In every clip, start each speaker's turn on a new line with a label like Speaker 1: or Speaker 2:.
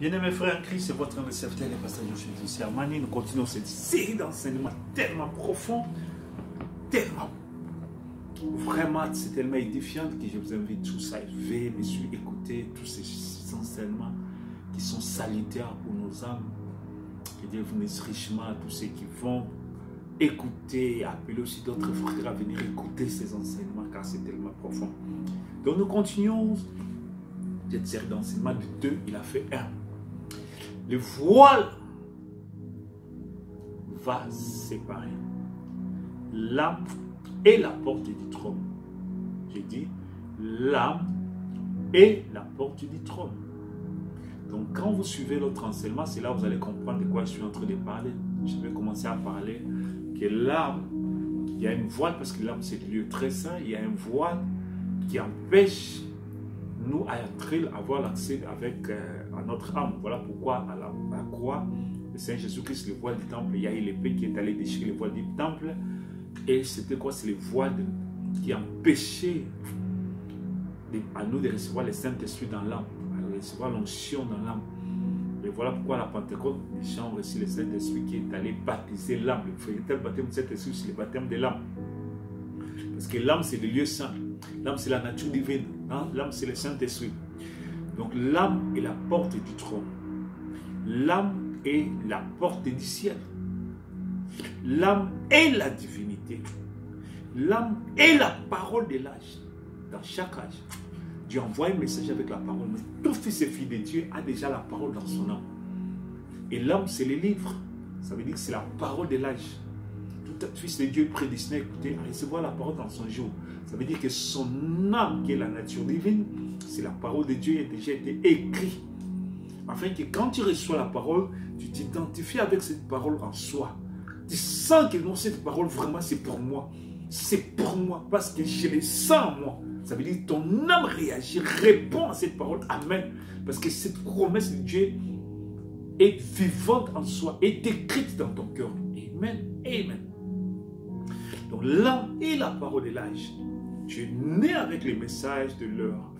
Speaker 1: Bien-aimés frères en Christ, c'est votre serviteur, le pasteur Joshua Armani. Nous continuons cette série d'enseignements tellement profonds, tellement, vraiment, c'est tellement édifiant que je vous invite tous à élever, mes yeux, écouter tous ces enseignements qui sont salutaires pour nos âmes. Que Dieu vous bénisse richement à tous ceux qui vont écouter et appeler aussi d'autres frères à venir écouter ces enseignements car c'est tellement profond. Donc nous continuons cette série d'enseignements de 2, il a fait 1. Le voile va séparer l'âme et la porte du trône. J'ai dit l'âme et la porte du trône. Donc quand vous suivez l'autre enseignement, c'est là que vous allez comprendre de quoi je suis en train de parler. Je vais commencer à parler que l'âme, il y a une voile parce que l'âme c'est le lieu très saint, il y a un voile qui empêche nous à avoir l'accès avec à notre âme. Voilà pourquoi à la croix, le Seigneur Jésus-Christ, le voile du temple, il y a eu l'épée qui est allée déchirer le voile du temple. Et c'était quoi? C'est le voile qui empêchait à nous de recevoir le Saint-Esprit dans l'âme, de recevoir l'onction dans l'âme. Et voilà pourquoi à la Pentecôte, les gens ont reçu le Saint-Esprit qui est allé baptiser l'âme. Le véritable baptême de Saint-Esprit, c'est le baptême de l'âme. Parce que l'âme, c'est le lieu saint. L'âme, c'est la nature divine. Hein? L'âme, c'est le Saint-Esprit. Donc, l'âme est la porte du trône. L'âme est la porte du ciel. L'âme est la divinité. L'âme est la parole de l'âge. Dans chaque âge, Dieu envoie un message avec la parole. Mais tout fils et fille de Dieu a déjà la parole dans son âme. Et l'âme, c'est le livre. Ça veut dire que c'est la parole de l'âge. Tout fils de Dieu est prédestiné à écouter, à recevoir la parole dans son jour. Ça veut dire que son âme, qui est la nature divine, c'est la parole de Dieu qui a déjà été écrite. Afin que quand tu reçois la parole, tu t'identifies avec cette parole en soi. Tu sens que non, cette parole vraiment c'est pour moi. C'est pour moi parce que je le sens en moi. Ça veut dire que ton âme réagit, répond à cette parole. Amen. Parce que cette promesse de Dieu est vivante en soi, est écrite dans ton cœur. Amen. Amen. Donc l'âme est la parole de l'âge. Tu es né avec les messages de l'heure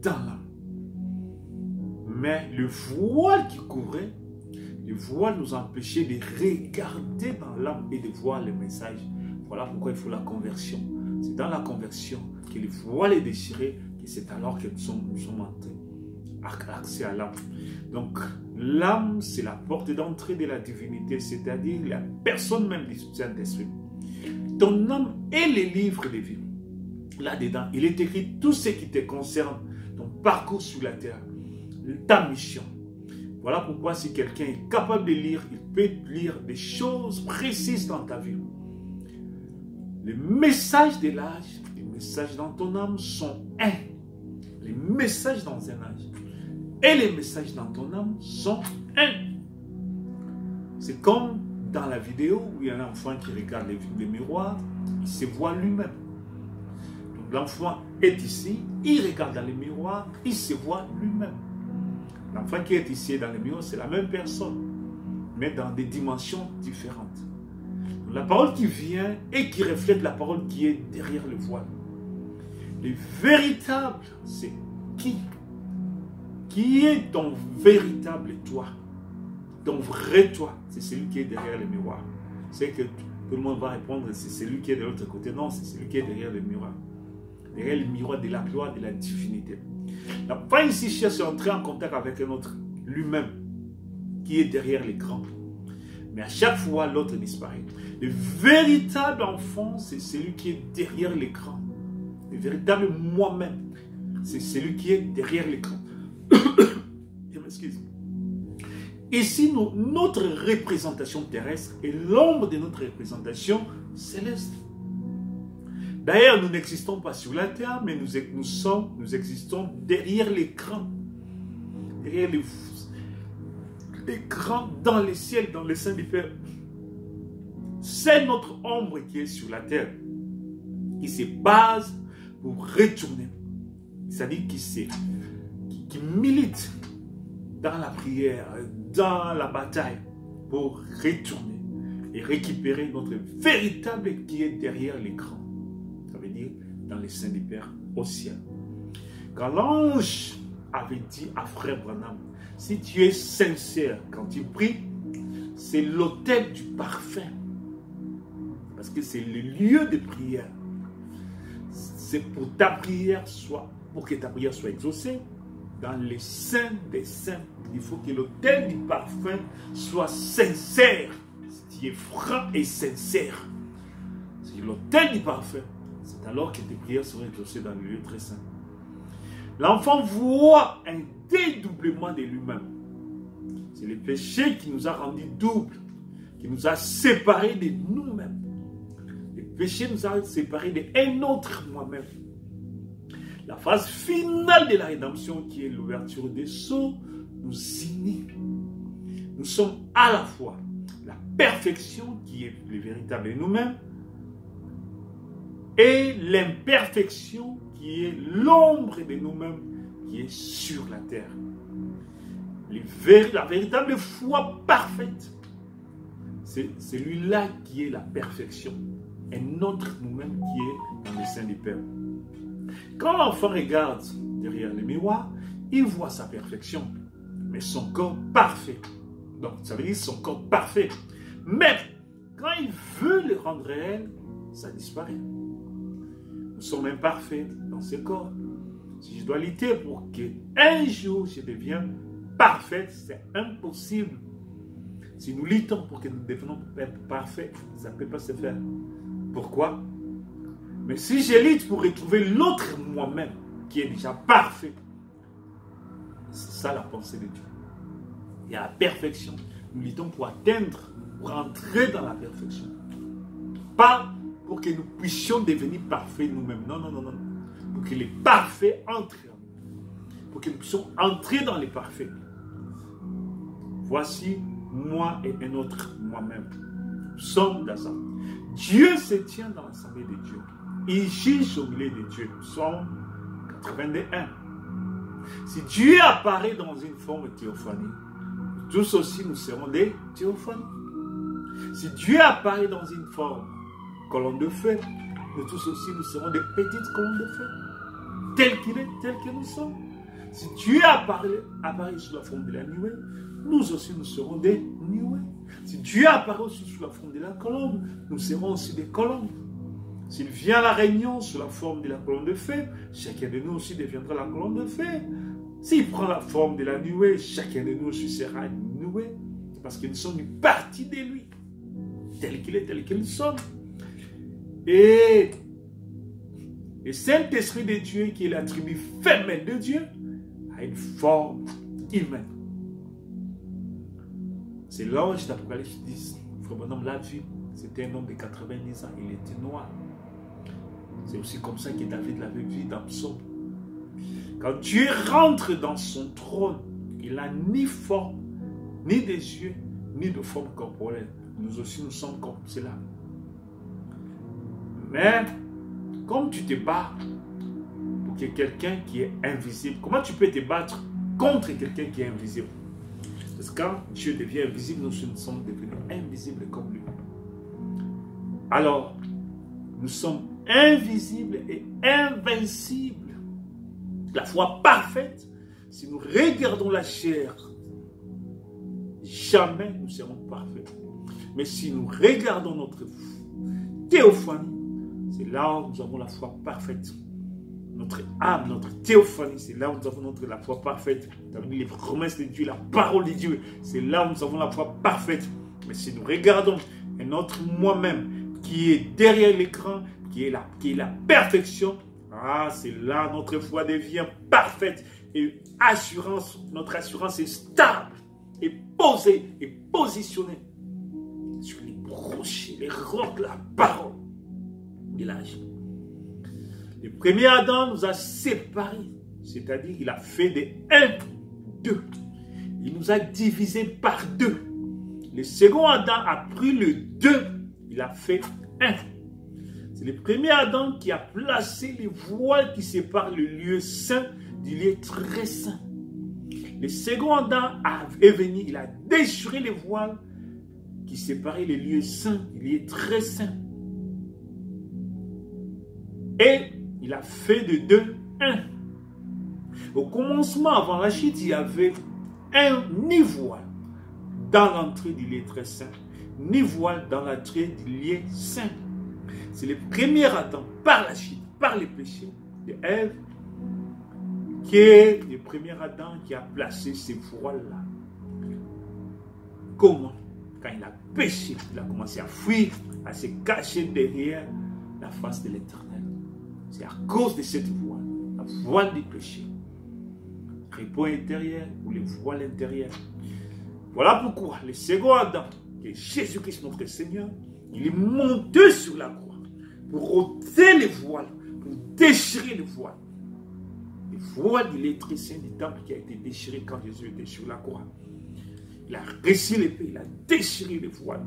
Speaker 1: dans l'âme. Mais le voile qui couvrait, le voile nous empêchait de regarder dans l'âme et de voir les messages. Voilà pourquoi il faut la conversion. C'est dans la conversion que le voile est déchiré, que c'est alors que nous sommes entrés à accès à l'âme. Donc l'âme, c'est la porte d'entrée de la divinité, c'est-à-dire la personne même du Saint-Esprit. Ton âme est le livre de vie. Là-dedans, il est écrit tout ce qui te concerne, ton parcours sur la terre, ta mission. Voilà pourquoi si quelqu'un est capable de lire, il peut lire des choses précises dans ta vie. Les messages de l'âge, les messages dans ton âme sont un. Les messages dans un âge et les messages dans ton âme sont un. C'est comme dans la vidéo où il y a un enfant qui regarde les miroirs, il se voit lui-même. Donc l'enfant est ici, il regarde dans les miroirs, il se voit lui-même. L'enfant qui est ici dans les miroirs, c'est la même personne, mais dans des dimensions différentes. Donc, la parole qui vient et qui reflète la parole qui est derrière le voile. Le véritable, c'est qui? Qui est ton véritable toi? Ton vrai toi, c'est celui qui est derrière le miroir. C'est que tout le monde va répondre, c'est celui qui est de l'autre côté. Non, c'est celui qui est derrière le miroir. Derrière le miroir de la gloire, de la divinité. La fin ici cherche à entrer en contact avec un autre, lui-même, qui est derrière l'écran. Mais à chaque fois, l'autre disparaît. Le véritable enfant, c'est celui qui est derrière l'écran. Le véritable moi-même, c'est celui qui est derrière l'écran. Je m'excuse. Ici, notre représentation terrestre est l'ombre de notre représentation céleste. D'ailleurs, nous n'existons pas sur la terre, mais nous existons derrière l'écran. Derrière l'écran dans le ciel, dans le sein du Père. C'est notre ombre qui est sur la terre, qui se base pour retourner. C'est-à-dire qui milite dans la prière, dans la bataille, pour retourner et récupérer notre véritable qui est derrière l'écran. Ça veut dire dans les seins du Père au ciel. Quand l'ange avait dit à frère Branham, Si tu es sincère quand tu pries, c'est l'autel du parfum. Parce que c'est le lieu de prière. C'est pour ta prière, pour que ta prière soit exaucée. Dans les saints des saints, il faut que l'autel du parfum soit sincère. Si tu es franc et sincère, c'est l'autel du parfum. C'est alors que tes prières seront exaucées dans le lieu très saint. L'enfant voit un dédoublement de lui-même. C'est le péché qui nous a rendus doubles, qui nous a séparés de nous-mêmes. Le péché nous a séparés d'un autre moi-même. La phase finale de la rédemption, qui est l'ouverture des sceaux, nous unit. Nous sommes à la fois la perfection, qui est le véritable nous-mêmes, et l'imperfection, qui est l'ombre de nous-mêmes, qui est sur la terre. La véritable foi parfaite, c'est celui-là qui est la perfection. Et notre nous-mêmes qui est dans le sein du Père. Quand l'enfant regarde derrière le miroir, il voit sa perfection, mais son corps parfait. Donc, ça veut dire son corps parfait. Mais, quand il veut le rendre réel, ça disparaît. Nous sommes imparfaits dans ce corps. Si je dois lutter pour qu'un jour je devienne parfait, c'est impossible. Si nous luttons pour que nous devenions parfaits, ça ne peut pas se faire. Pourquoi? Mais si je lutte pour retrouver l'autre moi-même qui est déjà parfait, c'est ça la pensée de Dieu. Il y a la perfection. Nous luttons pour atteindre, pour entrer dans la perfection. Pas pour que nous puissions devenir parfaits nous-mêmes. Non, non, non, non. Pour que les parfaits entrent en nous. Pour que nous puissions entrer dans les parfaits. Voici moi et un autre moi-même. Nous sommes dans ça. Dieu se tient dans l'assemblée de Dieu. Il juge au milieu de Dieu. Psaume 81. Si Dieu apparaît dans une forme théophanie, tous aussi nous serons des théophanies. Si Dieu apparaît dans une forme colonne de feu, nous tous aussi nous serons des petites colonnes de feu. Tel qu'il est, tel que nous sommes. Si Dieu apparaît sous la forme de la nuée, nous aussi nous serons des nuées. Si Dieu apparaît aussi sous la forme de la colombe, nous serons aussi des colombes. S'il vient à la réunion sous la forme de la colonne de feu, chacun de nous aussi deviendra la colonne de feu. S'il prend la forme de la nuée, chacun de nous aussi sera une nuée. Parce que nous sommes une partie de lui. Tel qu'il est, tel que nous sommes. Et le Saint-Esprit de Dieu, qui est l'attribut femelle de Dieu, a une forme humaine. C'est l'ange d'Apocalypse 10. Frère Bonhomme l'a vu. C'était un homme de 90 ans. Il était noir. C'est aussi comme ça que David l'avait vu dans Psaume. Quand Dieu rentre dans son trône, il n'a ni forme, ni des yeux, ni de forme corporelle. Nous aussi, nous sommes comme cela. Mais, comme tu te bats pour que quelqu'un qui est invisible, comment tu peux te battre contre quelqu'un qui est invisible? Parce que quand Dieu devient invisible, nous sommes devenus invisibles comme lui. Alors, nous sommes invisibles et invincibles. La foi parfaite, si nous regardons la chair, jamais nous serons parfaits. Mais si nous regardons notre théophanie, c'est là où nous avons la foi parfaite. Notre âme, notre théophanie, c'est là où nous avons la foi parfaite. Ça veut dire les promesses de Dieu, la parole de Dieu, c'est là où nous avons la foi parfaite. Mais si nous regardons notre moi-même qui est derrière l'écran, qui est la perfection, c'est là notre foi devient parfaite. Et notre assurance est stable, et posée, et positionnée sur les rochers, les rocs de la parole de l'âge. Le premier Adam nous a séparés, c'est-à-dire il a fait des 1, 2. Il nous a divisés par 2. Le second Adam a pris le 2, il a fait 1. C'est le premier Adam qui a placé les voiles qui séparent le lieu saint du lieu très saint. Le second Adam est venu, il a déchiré les voiles qui séparaient les lieux saints du lieu très saint. Et il a fait de 2, 1. Au commencement, avant la chute, il y avait ni voile dans l'entrée du lieu très saint, ni voile dans l'entrée du lieu saint. C'est le premier Adam, par la chute, par les péchés de Ève, qui est le premier Adam qui a placé ces voiles-là. Comment? Quand il a péché, il a commencé à fuir, à se cacher derrière la face de l'Éternel. C'est à cause de cette voile, la voile du péché. Repos intérieur ou le voile intérieur. Voilà pourquoi le second Adam, qui est Jésus-Christ notre Seigneur, il est monté sur la croix pour ôter les voiles, pour déchirer les voiles. Le voile de l'électricien du temple qui a été déchiré quand Jésus était sur la croix. Il a réussi l'épée, il a déchiré les voiles.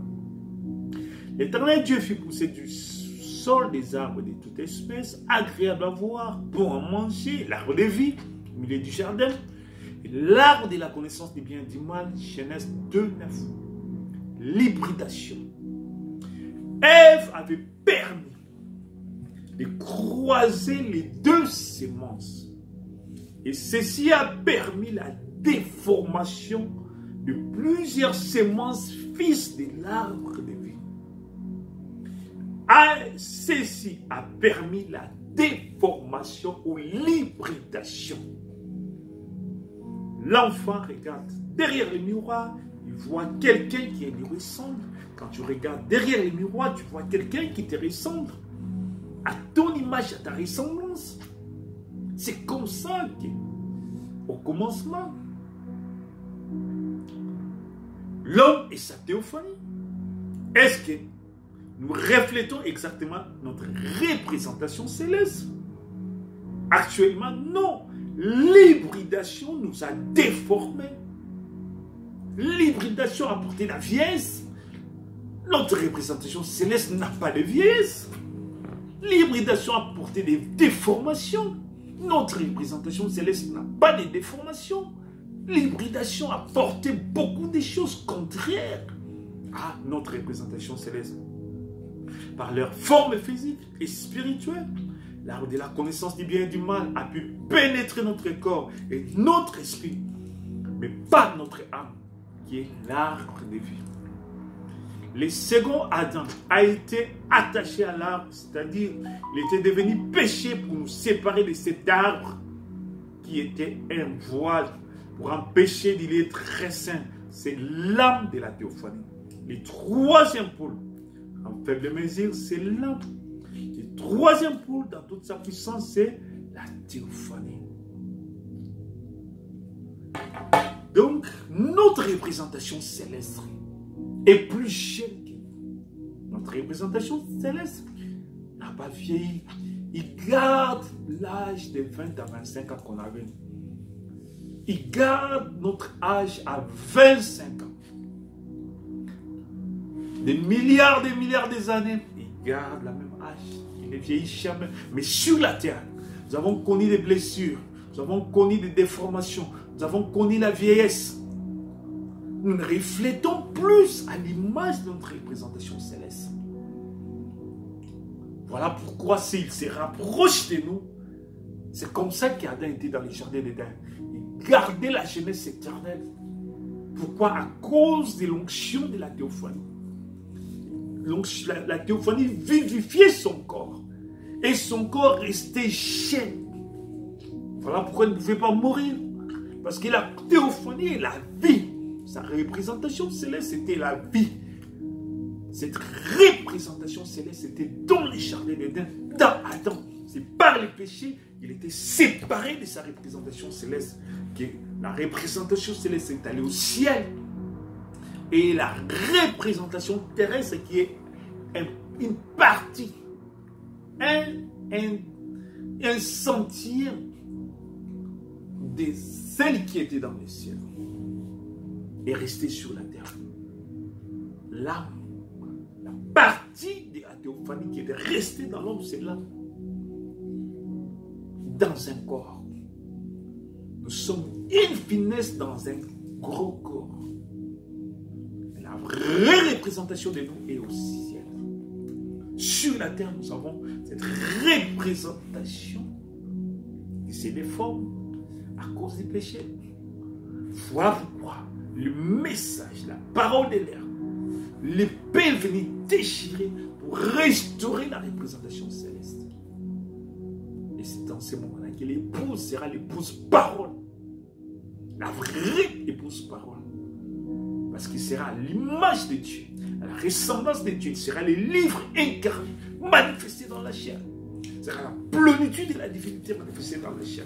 Speaker 1: L'Éternel Dieu fit pousser du sol des arbres de toute espèce, agréable à voir, bon à manger, l'arbre de vie, au milieu du jardin, et l'arbre de la connaissance du bien et du mal, Genèse 2, 9. L'hybridation. Ève avait permis de croiser les deux semences. Et ceci a permis la déformation de plusieurs semences fils de l'arbre de vie. Ceci a permis la déformation ou l'hybridation. L'enfant regarde derrière le miroir, il voit quelqu'un qui lui ressemble. Quand tu regardes derrière le miroir, tu vois quelqu'un qui te ressemble. À ton image, à ta ressemblance. C'est comme ça qu'au commencement, l'homme et sa théophanie. Est-ce que nous reflétons exactement notre représentation céleste? Actuellement, non. L'hybridation nous a déformés. L'hybridation a apporté la vieillesse. Notre représentation céleste n'a pas de vieillesse. L'hybridation a apporté des déformations. Notre représentation céleste n'a pas de déformations. L'hybridation a apporté beaucoup de choses contraires à notre représentation céleste. Par leur forme physique et spirituelle, l'arbre de la connaissance du bien et du mal a pu pénétrer notre corps et notre esprit, mais pas notre âme, qui est l'arbre de vie. Le second Adam a été attaché à l'arbre, c'est-à-dire il était devenu péché pour nous séparer de cet arbre qui était un voile pour empêcher d'y être très saint. C'est l'âme de la théophanie. Le troisième pôle, en faible mesure, c'est l'âme. Le troisième pôle, dans toute sa puissance, c'est la théophanie. Donc, notre représentation céleste est plus jeune que nous. Notre représentation céleste n'a pas vieilli. Il garde l'âge de 20 à 25 ans qu'on avait. Il garde notre âge à 25 ans. Des milliards des années, il garde la même âge. Il ne vieillit jamais. Mais sur la terre, nous avons connu des blessures, nous avons connu des déformations, nous avons connu la vieillesse. Nous ne reflétons plus à l'image de notre représentation céleste. Voilà pourquoi s'il se rapproche de nous, c'est comme ça qu'Adam était dans le jardin d'Éden. Il gardait la jeunesse éternelle. Pourquoi? À cause de l'onction de la théophanie. La théophanie vivifiait son corps. Et son corps restait jeune. Voilà pourquoi il ne pouvait pas mourir. Parce que la théophanie est la vie. Sa représentation céleste, c'était la vie. Cette représentation céleste, c'était dans les jardins d'Éden, dans Adam. C'est par le péché, il était séparé de sa représentation céleste. Que la représentation céleste est allée au ciel. Et la représentation terrestre qui est une partie, un centième de celle qui était dans le ciel est restée sur la terre. L'âme, la partie de la théophanie qui était restée dans l'homme, c'est l'âme. Dans un corps. Nous sommes une finesse dans un gros corps. La vraie représentation de nous est au ciel. Sur la terre, nous avons cette représentation qui se déforme à cause du péché. Voilà pourquoi le message, la parole de l'air, l'épée est venue déchirer pour restaurer la représentation céleste. Et c'est dans ce moment-là que l'épouse sera l'épouse parole. La vraie épouse parole. Parce qu'il sera à l'image de Dieu, à la ressemblance de Dieu. Il sera le livre incarné, manifesté dans la chair. Ce sera la plénitude de la divinité manifestée dans la chair.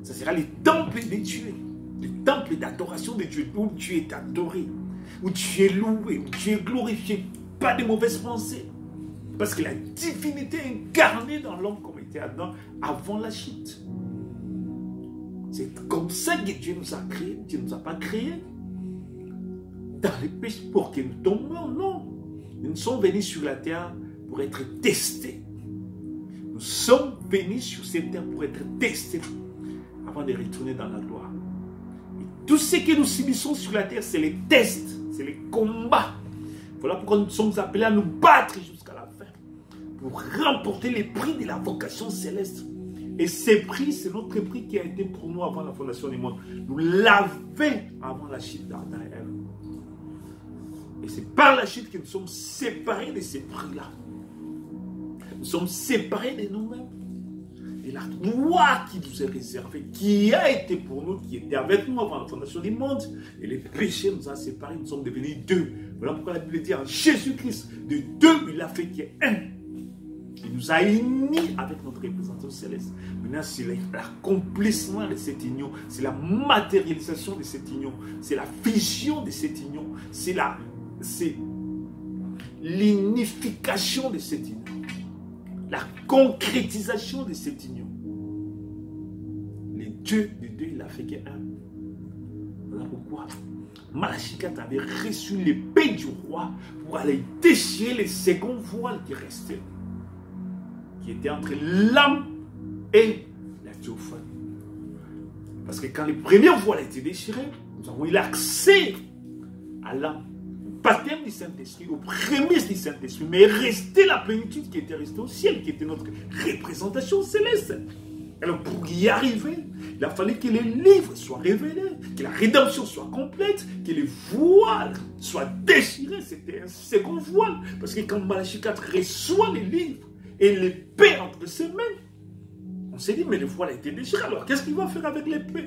Speaker 1: Ce sera le temple de Dieu, le temple d'adoration de Dieu, où Dieu est adoré, où Dieu est loué, où Dieu est glorifié. Pas de mauvaises pensées. Parce que la divinité est incarnée dans l'homme comme était Adam avant la chute. C'est comme ça que Dieu nous a créés. Dieu ne nous a pas créés dans les péchés pour que nous tombions. Non. Nous sommes venus sur la terre pour être testés. Nous sommes venus sur cette terre pour être testés avant de retourner dans la gloire. Et tout ce que nous subissons sur la terre, c'est les tests, c'est les combats. Voilà pourquoi nous sommes appelés à nous battre jusqu'à la fin pour remporter les prix de la vocation céleste. Et ces prix, c'est notre prix qui a été pour nous avant la fondation du monde. Nous l'avons avant la chute d'Adam et Ève. Et c'est par la chute que nous sommes séparés de ces prix-là. Nous sommes séparés de nous-mêmes. Et la gloire qui nous est réservée, qui a été pour nous, qui était avec nous avant la fondation du monde, et les péchés nous ont séparés, nous sommes devenus deux. Voilà pourquoi la Bible dit en Jésus-Christ, de deux, il a fait qu'il y ait un. Il nous a unis avec notre représentant céleste. Maintenant, c'est l'accomplissement de cette union, c'est la matérialisation de cette union, c'est la fusion de cette union, c'est l'unification de cette union, la concrétisation de cette union. Les deux, il a fait qu'un. Voilà pourquoi Malachie 4 avait reçu l'épée du roi pour aller déchirer les seconds voiles qui restaient, qui était entre l'âme et la théophanie. Parce que quand les premières voiles étaient déchirées, nous avons eu l'accès à l'âme, au baptême du Saint-Esprit, aux prémices du Saint-Esprit, mais restait la plénitude qui était restée au ciel, qui était notre représentation céleste. Alors pour y arriver, il a fallu que les livres soient révélés, que la rédemption soit complète, que les voiles soient déchirées. C'était un second voile. Parce que quand Malachie 4 reçoit les livres, et l'épée entre ses mains, on s'est dit, mais le voile a été déchiré, alors qu'est-ce qu'il va faire avec l'épée?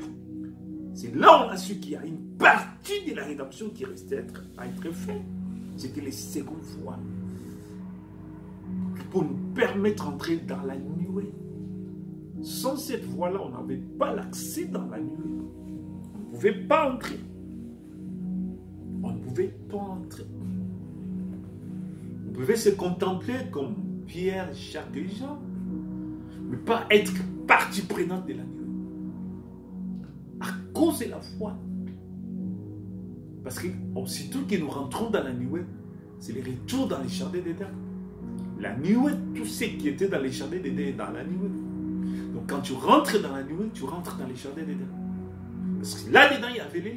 Speaker 1: C'est là où on a su qu'il y a une partie de la rédemption qui restait à être faite. C'était les seconds voiles. Pour nous permettre d'entrer dans la nuée. Sans cette voie-là, on n'avait pas l'accès dans la nuée. On ne pouvait pas entrer. On ne pouvait pas entrer. On pouvait se contempler comme Pierre, Jacques et Jean, mais pas être partie prenante de la nuée. À cause de la foi. Parce que aussitôt que nous rentrons dans la nuée, c'est le retour dans les jardins d'Éden. La nuée, tout ce qui était dans les jardins d'Éden est dans la nuée. Donc quand tu rentres dans la nuée, tu rentres dans les jardins d'Éden. Parce que là-dedans, il y avait les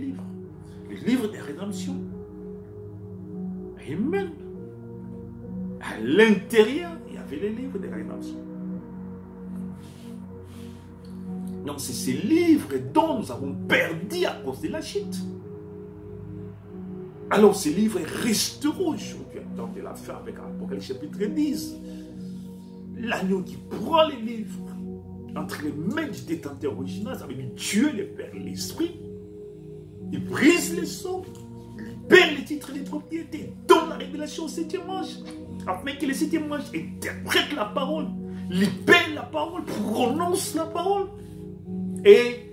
Speaker 1: livres de rédemption. Amen. À l'intérieur, il y avait les livres de rédemption. Donc c'est ces livres dont nous avons perdu à cause de la chute. Alors ces livres resteront aujourd'hui. Tant de la fin avec Apocalypse chapitre 10. L'agneau qui prend les livres entre les mains du détenteur original, ça veut dire Dieu, le Père et l'Esprit. Il brise les sceaux, libère les titres et les propriétés, donne la révélation au septième ange, afin que le septième ange interprète la parole, libère la parole, prononce la parole, et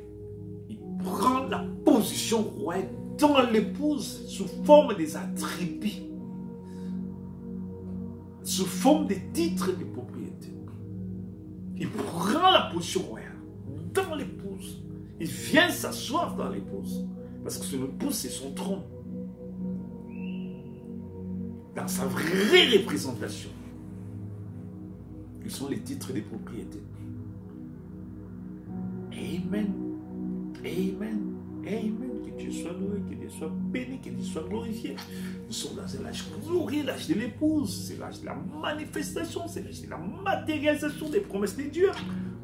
Speaker 1: il prend la position royale dans l'épouse sous forme des attributs, sous forme des titres et des propriétés. Il prend la position royale dans l'épouse. Il vient s'asseoir dans l'épouse. Parce que son épouse, c'est son trône. Dans sa vraie représentation. Ils sont les titres des propriétés. Amen. Amen. Amen. Que Dieu soit loué, que Dieu soit béni, que Dieu soit glorifié. Nous sommes dans un âge glorieux, l'âge de l'épouse. C'est l'âge de la manifestation, c'est l'âge de la matérialisation des promesses de Dieu.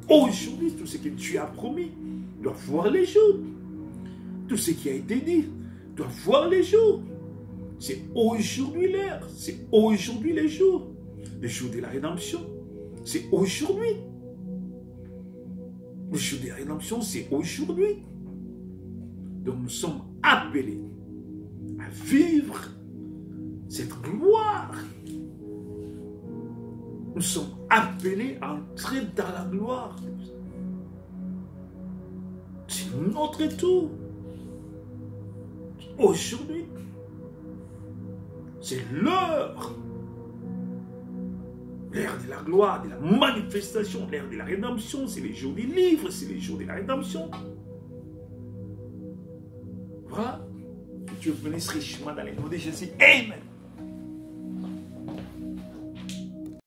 Speaker 1: Aujourd'hui, tout ce que Dieu a promis, doit voir les jours. Tout ce qui a été dit doit voir les jours. C'est aujourd'hui l'heure. C'est aujourd'hui les jours. Le jour de la rédemption. C'est aujourd'hui. Le jour de la rédemption, c'est aujourd'hui. Donc nous sommes appelés à vivre cette gloire. Nous sommes appelés à entrer dans la gloire. C'est notre tour. Aujourd'hui, c'est l'heure. L'ère de la gloire, de la manifestation, l'ère de la rédemption. C'est les jours du livre, c'est les jours de la rédemption. Voilà. Que Dieu bénisse richement dans les noms de Jésus. Amen.